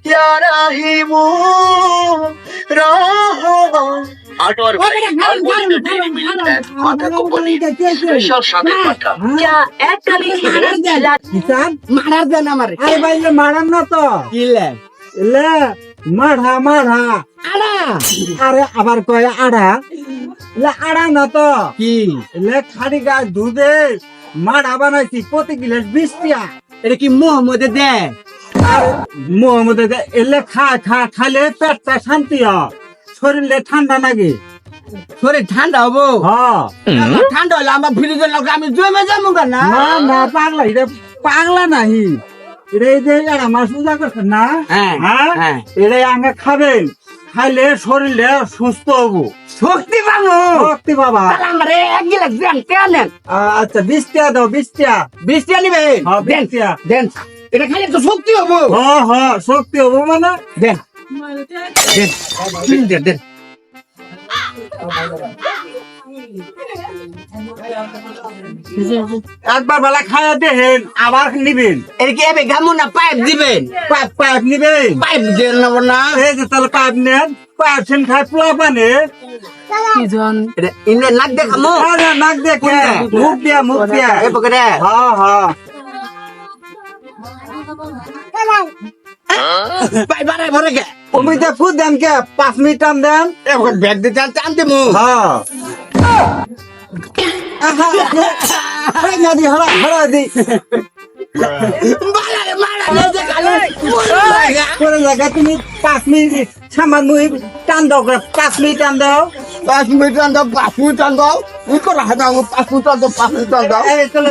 ইয়া রাহিমু রহমান আটোয়ার ভাই মাথা company special স্বাদের পাঠা যা এক কালি কিসান মারার দেন আমার আরে ভাইলে মারান না তো কিলে লে মাড়া মাড়া আড়া আরে আবার কয় আড়া লে আড়া না তো কি লে খাড়ি গাছ দুধে মাড়া বানাইছি প্রতি গিলাস 20 টাকা এটা কি মোহাম্মদে দে মোহাম্মদ এলে খালে পেটটা শান্তি হয় শরীরে ঠান্ডা লাগে শরীর ঠান্ডা হবো হ্যাঁ ঠান্ডা হলে আমার ফ্রিজের লোক আমি জমে যাবো না না না পাগলা এটা পাগলা নাহি এটা এই যে এরা মাছ পূজা করছেন না হ্যাঁ, হ্যাঁ হ্যাঁ। এটাই আগে খাবেন খাইলে শরীরে সুস্থ হবো শক্তি পাবো শক্তি বাবা আমার এক গিলাস দেন কেন আচ্ছা 20 টাকা দাও 20 টাকা 20 টাকা নিবে হ্যাঁ 20 টাকা দেন এটা খালি তো শক্তি হবো হ্যাঁ হ্যাঁ শক্তি হবো মানে দেন দেন দেন দেন একবার বেলা খাইয়া দেখেন আবার নিবেন এটা কি এবে গামু না পাইপ দিবেন পাইপ নিবেন পাইপ দিয়ে নেবো না এই যে তাহলে পাইপ নেন পাইপ সেন খাই পোলা পানে এটা ইনে নাক দেখামো আরে নাক দেখে মুখ দিয়া এ পকেটে হ্যাঁ হ্যাঁ পাইপ বাড়াই ভরে গে অমিতে ফুট দেন কে 5 মিনিট টান দেন এখন ব্যাগ দিতে টানতে মু হ্যাঁ আহা না দি হরা দি মারা মারা যে খালি করে লাগা তুমি 5 মিনিট সামান মুই টান দাও 5 মিনিট টান দাও 5 মিনিট টান দাও 5 মিনিট টান দাও ই করে হাতে 5 মিনিট টান দাও 5 মিনিট টান দাও এই চলে